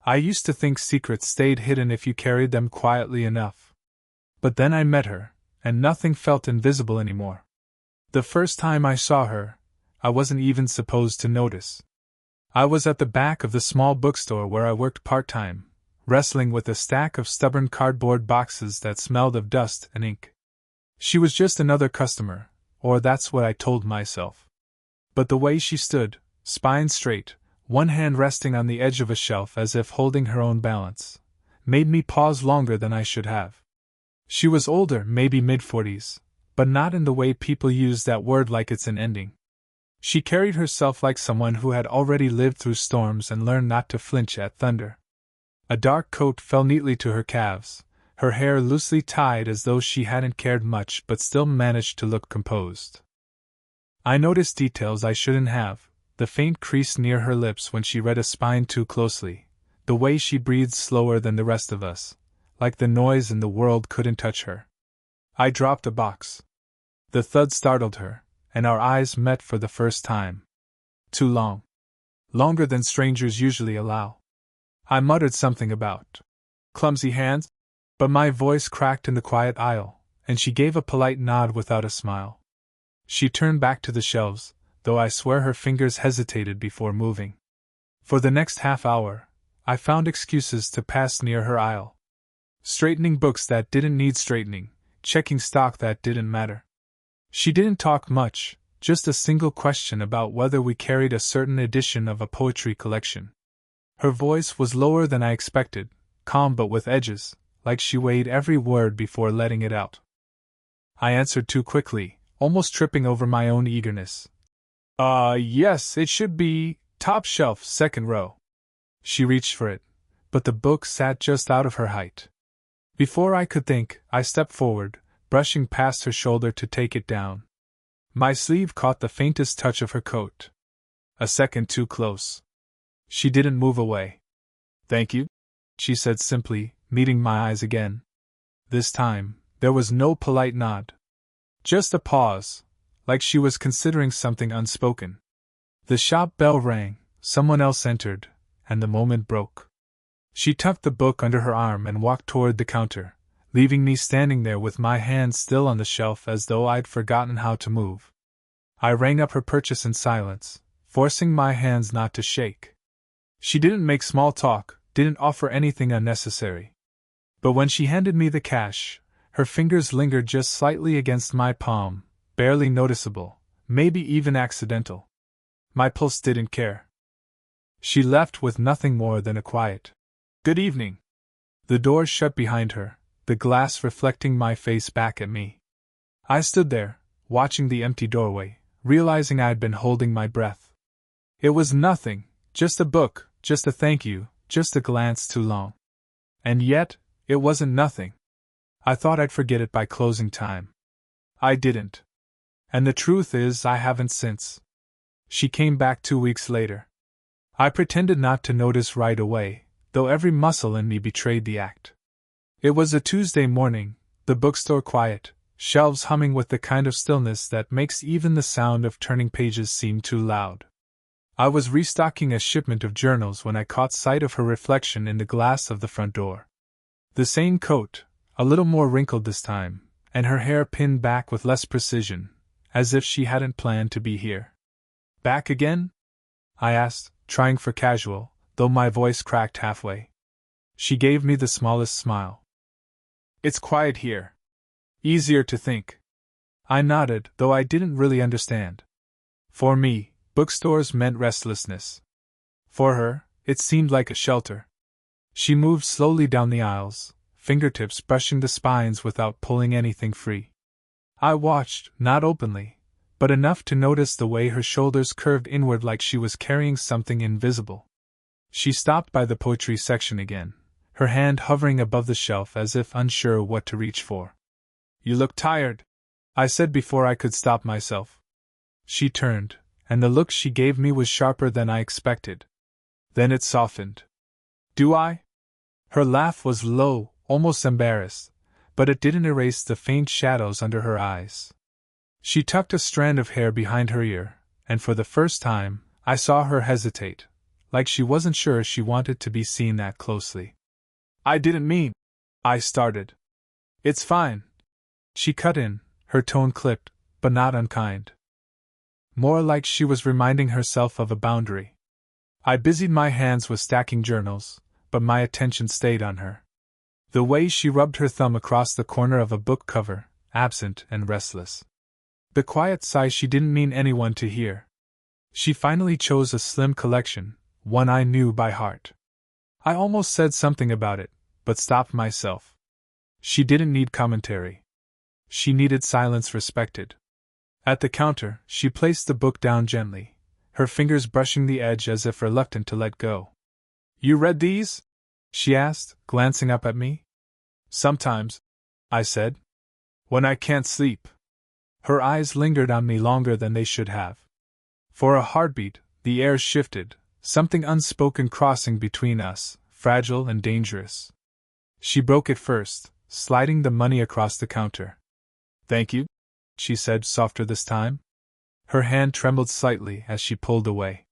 I used to think secrets stayed hidden if you carried them quietly enough. But then I met her, and nothing felt invisible anymore. The first time I saw her, I wasn't even supposed to notice. I was at the back of the small bookstore where I worked part-time, wrestling with a stack of stubborn cardboard boxes that smelled of dust and ink. She was just another customer, or that's what I told myself. But the way she stood, spine straight, one hand resting on the edge of a shelf as if holding her own balance, made me pause longer than I should have. She was older, maybe mid-40s, but not in the way people use that word like it's an ending. She carried herself like someone who had already lived through storms and learned not to flinch at thunder. A dark coat fell neatly to her calves, her hair loosely tied as though she hadn't cared much but still managed to look composed. I noticed details I shouldn't have, the faint crease near her lips when she read a spine too closely, the way she breathed slower than the rest of us, like the noise in the world couldn't touch her. I dropped a box. The thud startled her, and our eyes met for the first time. Too long. Longer than strangers usually allow. I muttered something about clumsy hands, but my voice cracked in the quiet aisle, and she gave a polite nod without a smile. She turned back to the shelves, though I swear her fingers hesitated before moving. For the next half hour, I found excuses to pass near her aisle. Straightening books that didn't need straightening, checking stock that didn't matter. She didn't talk much, just a single question about whether we carried a certain edition of a poetry collection. Her voice was lower than I expected, calm but with edges, like she weighed every word before letting it out. I answered too quickly, almost tripping over my own eagerness. Yes, it should be top shelf, second row. She reached for it, but the book sat just out of her height. Before I could think, I stepped forward, brushing past her shoulder to take it down. My sleeve caught the faintest touch of her coat. A second too close. She didn't move away. Thank you, she said simply, meeting my eyes again. This time, there was no polite nod. Just a pause, like she was considering something unspoken. The shop bell rang, someone else entered, and the moment broke. She tucked the book under her arm and walked toward the counter, leaving me standing there with my hands still on the shelf as though I'd forgotten how to move. I rang up her purchase in silence, forcing my hands not to shake. She didn't make small talk, didn't offer anything unnecessary. But when she handed me the cash, her fingers lingered just slightly against my palm, barely noticeable, maybe even accidental. My pulse didn't care. She left with nothing more than a quiet "Good evening." The door shut behind her, the glass reflecting my face back at me. I stood there, watching the empty doorway, realizing I'd been holding my breath. It was nothing, just a book, just a thank you, just a glance too long. And yet, it wasn't nothing. I thought I'd forget it by closing time. I didn't. And the truth is, I haven't since. She came back 2 weeks later. I pretended not to notice right away, though every muscle in me betrayed the act. It was a Tuesday morning, the bookstore quiet, shelves humming with the kind of stillness that makes even the sound of turning pages seem too loud. I was restocking a shipment of journals when I caught sight of her reflection in the glass of the front door. The same coat, a little more wrinkled this time, and her hair pinned back with less precision, as if she hadn't planned to be here. Back again? I asked, trying for casual, though my voice cracked halfway. She gave me the smallest smile. It's quiet here. Easier to think. I nodded, though I didn't really understand. For me, bookstores meant restlessness. For her, it seemed like a shelter. She moved slowly down the aisles, fingertips brushing the spines without pulling anything free. I watched, not openly, but enough to notice the way her shoulders curved inward like she was carrying something invisible. She stopped by the poetry section again, her hand hovering above the shelf as if unsure what to reach for. You look tired, I said before I could stop myself. She turned, and the look she gave me was sharper than I expected. Then it softened. Do I? Her laugh was low, almost embarrassed, but it didn't erase the faint shadows under her eyes. She tucked a strand of hair behind her ear, and for the first time, I saw her hesitate, like she wasn't sure she wanted to be seen that closely. "I didn't mean," I started. "It's fine," she cut in, her tone clipped, but not unkind. More like she was reminding herself of a boundary. I busied my hands with stacking journals, but my attention stayed on her. The way she rubbed her thumb across the corner of a book cover, absent and restless. The quiet sigh she didn't mean anyone to hear. She finally chose a slim collection, one I knew by heart. I almost said something about it, but stopped myself. She didn't need commentary. She needed silence respected. At the counter, she placed the book down gently, her fingers brushing the edge as if reluctant to let go. "You read these?" she asked, glancing up at me. "Sometimes," I said. "When I can't sleep." Her eyes lingered on me longer than they should have. For a heartbeat, the air shifted, something unspoken crossing between us, fragile and dangerous. She broke it first, sliding the money across the counter. "Thank you," she said, softer this time. Her hand trembled slightly as she pulled away.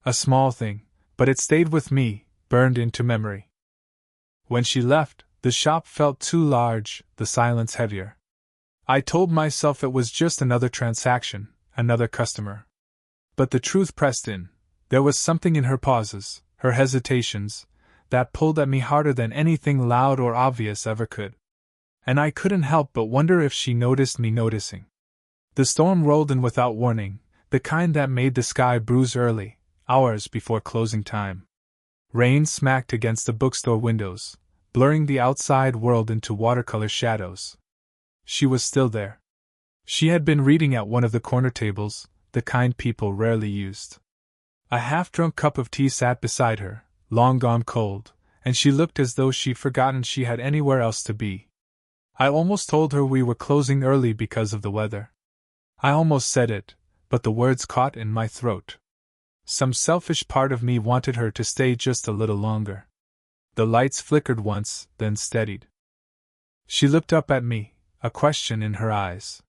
A small thing, but it stayed with me, burned into memory. When she left, the shop felt too large, the silence heavier. I told myself it was just another transaction, another customer. But the truth pressed in. There was something in her pauses, her hesitations, that pulled at me harder than anything loud or obvious ever could. And I couldn't help but wonder if she noticed me noticing. The storm rolled in without warning, the kind that made the sky bruise early, hours before closing time. Rain smacked against the bookstore windows, blurring the outside world into watercolor shadows. She was still there. She had been reading at one of the corner tables, the kind people rarely used. A half-drunk cup of tea sat beside her, long gone cold, and she looked as though she'd forgotten she had anywhere else to be. I almost told her we were closing early because of the weather. I almost said it, but the words caught in my throat. Some selfish part of me wanted her to stay just a little longer. The lights flickered once, then steadied. She looked up at me, a question in her eyes.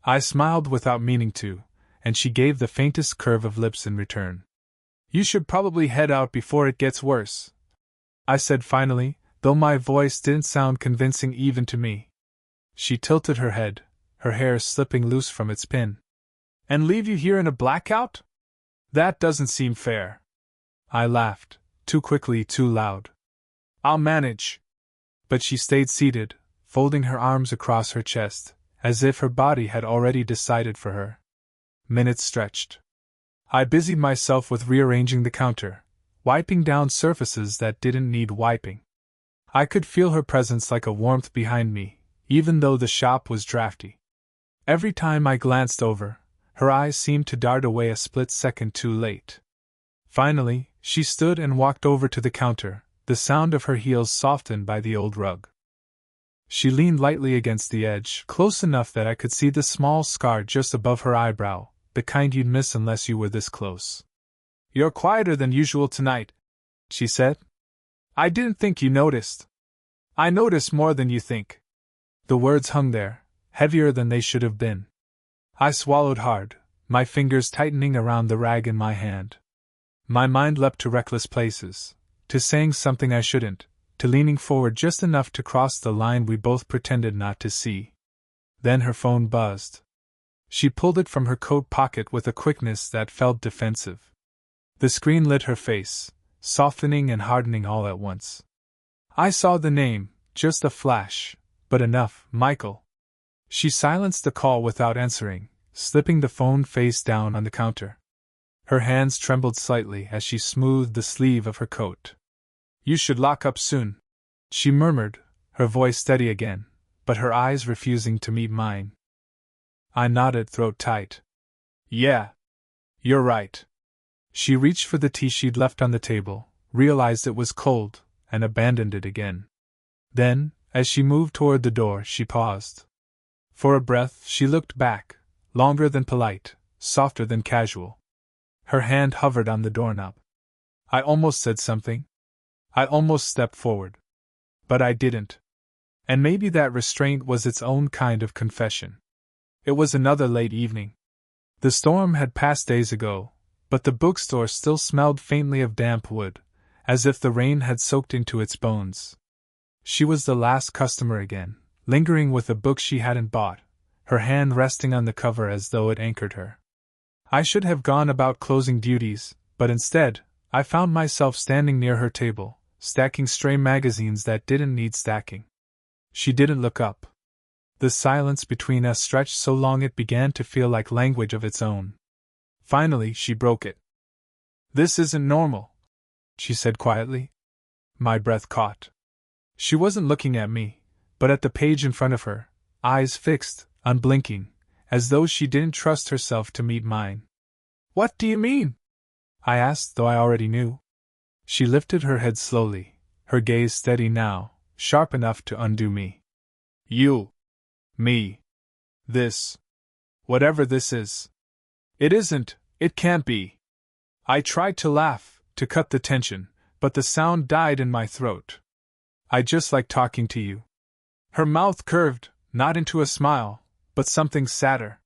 I smiled without meaning to, and she gave the faintest curve of lips in return. "You should probably head out before it gets worse," I said finally, though my voice didn't sound convincing even to me. She tilted her head, her hair slipping loose from its pin. "And leave you here in a blackout? That doesn't seem fair." I laughed, too quickly, too loud. "I'll manage." But she stayed seated, folding her arms across her chest, as if her body had already decided for her. Minutes stretched. I busied myself with rearranging the counter, wiping down surfaces that didn't need wiping. I could feel her presence like a warmth behind me, even though the shop was drafty. Every time I glanced over, her eyes seemed to dart away a split second too late. Finally, she stood and walked over to the counter, the sound of her heels softened by the old rug. She leaned lightly against the edge, close enough that I could see the small scar just above her eyebrow, the kind you'd miss unless you were this close. "You're quieter than usual tonight," she said. "I didn't think you noticed." "I notice more than you think." The words hung there, heavier than they should have been. I swallowed hard, my fingers tightening around the rag in my hand. My mind leapt to reckless places, to saying something I shouldn't, to leaning forward just enough to cross the line we both pretended not to see. Then her phone buzzed. She pulled it from her coat pocket with a quickness that felt defensive. The screen lit her face, softening and hardening all at once. I saw the name, just a flash, but enough. "Michael." She silenced the call without answering, slipping the phone face down on the counter. Her hands trembled slightly as she smoothed the sleeve of her coat. "You should lock up soon," she murmured, her voice steady again, but her eyes refusing to meet mine. I nodded, throat tight. "Yeah. You're right." She reached for the tea she'd left on the table, realized it was cold, and abandoned it again. Then, as she moved toward the door, she paused. For a breath, she looked back, longer than polite, softer than casual. Her hand hovered on the doorknob. I almost said something. I almost stepped forward. But I didn't. And maybe that restraint was its own kind of confession. It was another late evening. The storm had passed days ago, but the bookstore still smelled faintly of damp wood, as if the rain had soaked into its bones. She was the last customer again, lingering with a book she hadn't bought, her hand resting on the cover as though it anchored her. I should have gone about closing duties, but instead, I found myself standing near her table, stacking stray magazines that didn't need stacking. She didn't look up. The silence between us stretched so long it began to feel like language of its own. Finally, she broke it. "This isn't normal," she said quietly. My breath caught. She wasn't looking at me, but at the page in front of her, eyes fixed, unblinking, as though she didn't trust herself to meet mine. "What do you mean?" I asked, though I already knew. She lifted her head slowly, her gaze steady now, sharp enough to undo me. "You. Me. This. Whatever this is. It isn't, it can't be." I tried to laugh, to cut the tension, but the sound died in my throat. "I just like talking to you." Her mouth curved, not into a smile, but something sadder.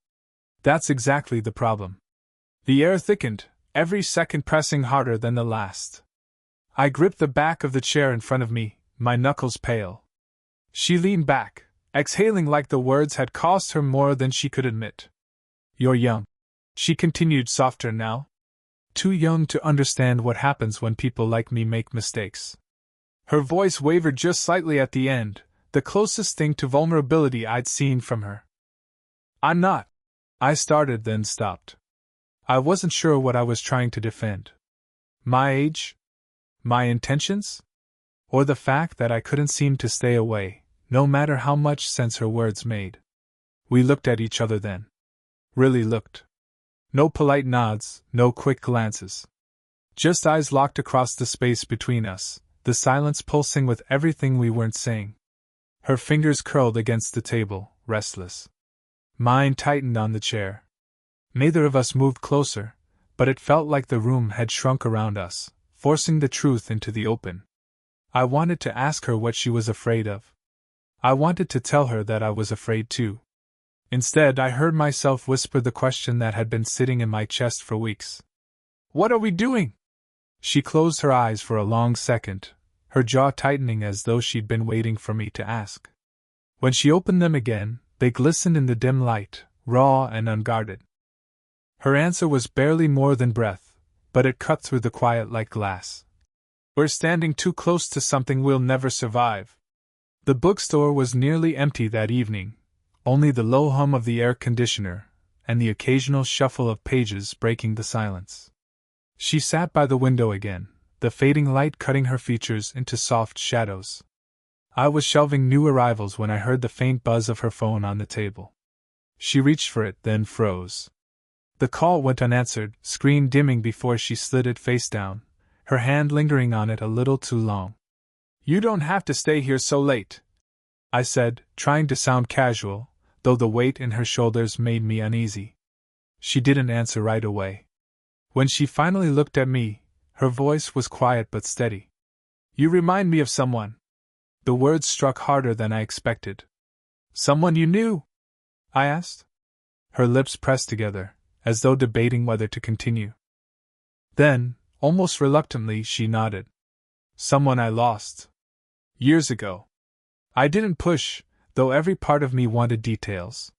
That's exactly the problem. The air thickened, every second pressing harder than the last. I gripped the back of the chair in front of me, my knuckles pale. She leaned back, exhaling like the words had cost her more than she could admit. "You're young," she continued, softer now. "Too young to understand what happens when people like me make mistakes." Her voice wavered just slightly at the end, the closest thing to vulnerability I'd seen from her. "I'm not," I started, then stopped. I wasn't sure what I was trying to defend. My age? My intentions? Or the fact that I couldn't seem to stay away, no matter how much sense her words made. We looked at each other then. Really looked. No polite nods, no quick glances. Just eyes locked across the space between us, the silence pulsing with everything we weren't saying. Her fingers curled against the table, restless. Mine tightened on the chair. Neither of us moved closer, but it felt like the room had shrunk around us, forcing the truth into the open. I wanted to ask her what she was afraid of. I wanted to tell her that I was afraid too. Instead, I heard myself whisper the question that had been sitting in my chest for weeks. "What are we doing?" She closed her eyes for a long second, her jaw tightening as though she'd been waiting for me to ask. When she opened them again, they glistened in the dim light, raw and unguarded. Her answer was barely more than breath, but it cut through the quiet like glass. "We're standing too close to something we'll never survive." The bookstore was nearly empty that evening, only the low hum of the air conditioner, and the occasional shuffle of pages breaking the silence. She sat by the window again, the fading light cutting her features into soft shadows. I was shelving new arrivals when I heard the faint buzz of her phone on the table. She reached for it, then froze. The call went unanswered, screen dimming before she slid it face down, her hand lingering on it a little too long. "You don't have to stay here so late," I said, trying to sound casual, though the weight in her shoulders made me uneasy. She didn't answer right away. When she finally looked at me, her voice was quiet but steady. "You remind me of someone." The words struck harder than I expected. "Someone you knew?" I asked. Her lips pressed together, as though debating whether to continue. Then, almost reluctantly, she nodded. "Someone I lost. Years ago." I didn't push, though every part of me wanted details.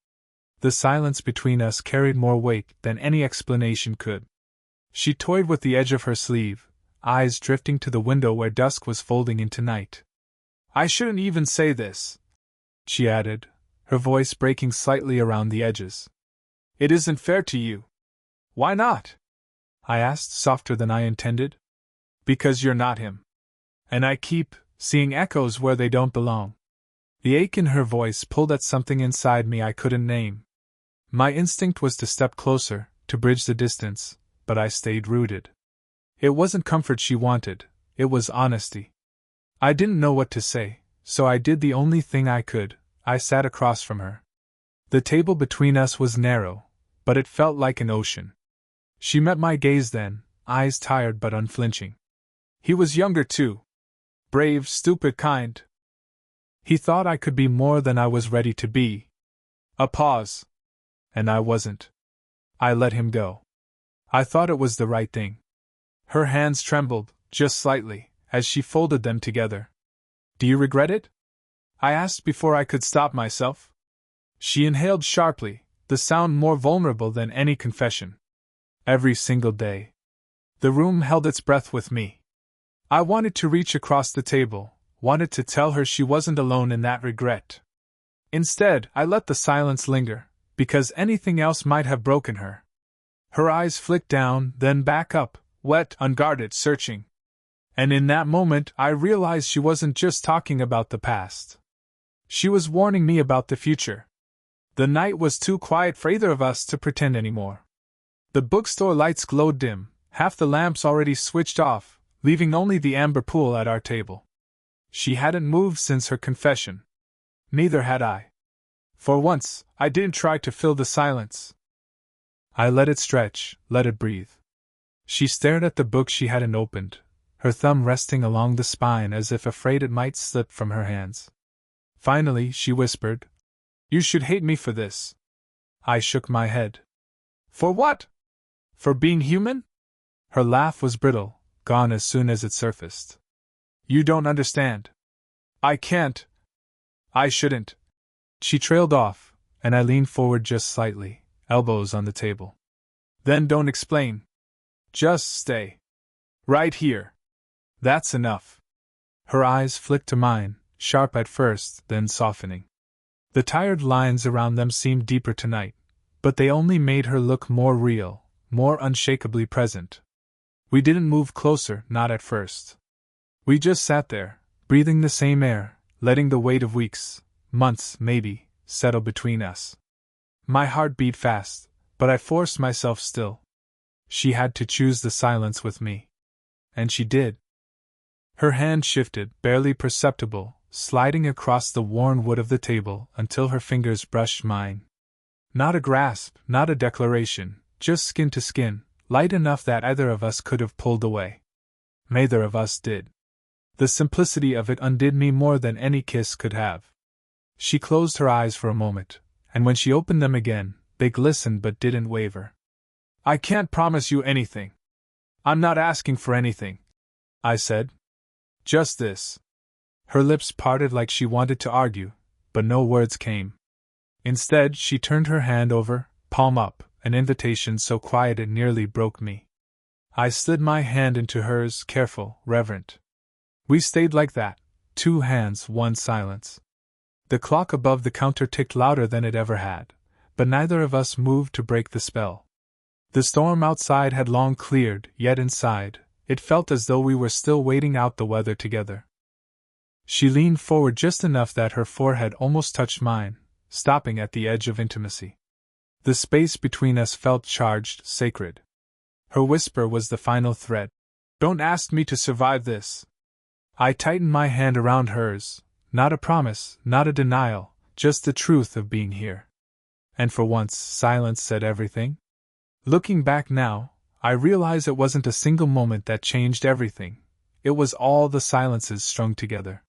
The silence between us carried more weight than any explanation could. She toyed with the edge of her sleeve, eyes drifting to the window where dusk was folding into night. "I shouldn't even say this," she added, her voice breaking slightly around the edges. "It isn't fair to you." "Why not?" I asked, softer than I intended. "Because you're not him. And I keep seeing echoes where they don't belong." The ache in her voice pulled at something inside me I couldn't name. My instinct was to step closer, to bridge the distance, but I stayed rooted. It wasn't comfort she wanted, it was honesty. I didn't know what to say, so I did the only thing I could. I sat across from her. The table between us was narrow, but it felt like an ocean. She met my gaze then, eyes tired but unflinching. "He was younger too. Brave, stupid kind. He thought I could be more than I was ready to be." A pause. And I wasn't. I let him go. I thought it was the right thing. Her hands trembled, just slightly, as she folded them together. Do you regret it? I asked before I could stop myself. She inhaled sharply, the sound more vulnerable than any confession. Every single day. The room held its breath with me. I wanted to reach across the table, wanted to tell her she wasn't alone in that regret. Instead, I let the silence linger, because anything else might have broken her. Her eyes flicked down, then back up, wet, unguarded, searching. And in that moment, I realized she wasn't just talking about the past. She was warning me about the future. The night was too quiet for either of us to pretend anymore. The bookstore lights glowed dim, half the lamps already switched off, leaving only the amber pool at our table. She hadn't moved since her confession. Neither had I. For once, I didn't try to fill the silence. I let it stretch, let it breathe. She stared at the book she hadn't opened, her thumb resting along the spine as if afraid it might slip from her hands. Finally, she whispered, "You should hate me for this." I shook my head. For what? For being human? Her laugh was brittle, gone as soon as it surfaced. You don't understand. I can't. I shouldn't. She trailed off, and I leaned forward just slightly, elbows on the table. Then don't explain. Just stay. Right here. That's enough. Her eyes flicked to mine, sharp at first, then softening. The tired lines around them seemed deeper tonight, but they only made her look more real, more unshakably present. We didn't move closer, not at first. We just sat there, breathing the same air, letting the weight of weeks, months maybe, settle between us. My heart beat fast, but I forced myself still. She had to choose the silence with me. And she did. Her hand shifted, barely perceptible, sliding across the worn wood of the table until her fingers brushed mine. Not a grasp, not a declaration, just skin to skin, light enough that either of us could have pulled away. Neither of us did. The simplicity of it undid me more than any kiss could have. She closed her eyes for a moment, and when she opened them again, they glistened but didn't waver. I can't promise you anything. I'm not asking for anything, I said. Just this. Her lips parted like she wanted to argue, but no words came. Instead, she turned her hand over, palm up, an invitation so quiet it nearly broke me. I slid my hand into hers, careful, reverent. We stayed like that, two hands, one silence. The clock above the counter ticked louder than it ever had, but neither of us moved to break the spell. The storm outside had long cleared, yet inside, it felt as though we were still waiting out the weather together. She leaned forward just enough that her forehead almost touched mine, stopping at the edge of intimacy. The space between us felt charged, sacred. Her whisper was the final thread. Don't ask me to survive this. I tightened my hand around hers, not a promise, not a denial, just the truth of being here. And for once, silence said everything. Looking back now, I realize it wasn't a single moment that changed everything. It was all the silences strung together.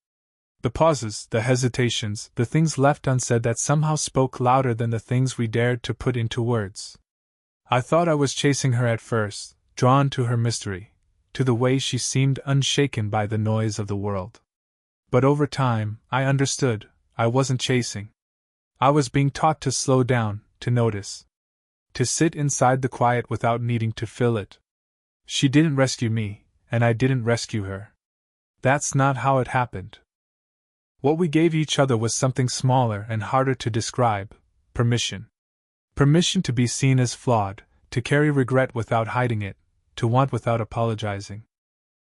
The pauses, the hesitations, the things left unsaid that somehow spoke louder than the things we dared to put into words. I thought I was chasing her at first, drawn to her mystery, to the way she seemed unshaken by the noise of the world. But over time, I understood, I wasn't chasing. I was being taught to slow down, to notice. To sit inside the quiet without needing to fill it. She didn't rescue me, and I didn't rescue her. That's not how it happened. What we gave each other was something smaller and harder to describe: permission. Permission to be seen as flawed, to carry regret without hiding it, to want without apologizing.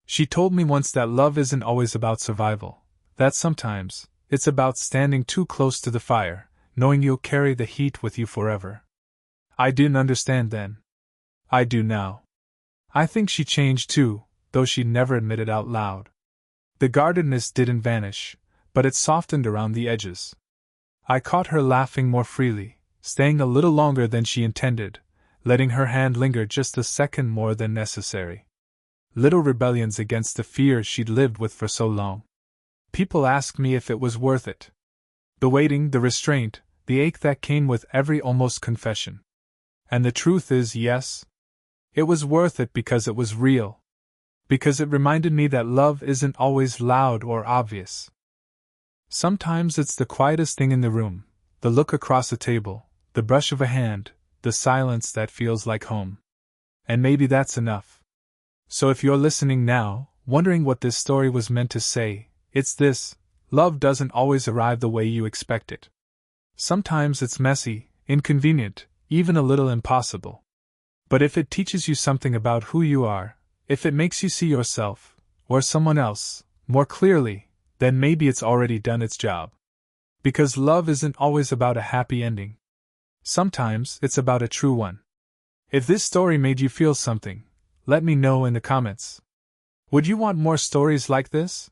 She told me once that love isn't always about survival, that sometimes, it's about standing too close to the fire, knowing you'll carry the heat with you forever. I didn't understand then. I do now. I think she changed too, though she never admitted out loud. The guardedness didn't vanish, but it softened around the edges. I caught her laughing more freely, staying a little longer than she intended, letting her hand linger just a second more than necessary. Little rebellions against the fear she'd lived with for so long. People asked me if it was worth it. The waiting, the restraint, the ache that came with every almost confession. And the truth is, yes. It was worth it because it was real. Because it reminded me that love isn't always loud or obvious. Sometimes it's the quietest thing in the room, the look across a table, the brush of a hand, the silence that feels like home. And maybe that's enough. So if you're listening now, wondering what this story was meant to say, it's this: love doesn't always arrive the way you expect it. Sometimes it's messy, inconvenient, even a little impossible. But if it teaches you something about who you are, if it makes you see yourself, or someone else, more clearly, then maybe it's already done its job. Because love isn't always about a happy ending. Sometimes it's about a true one. If this story made you feel something, let me know in the comments. Would you want more stories like this?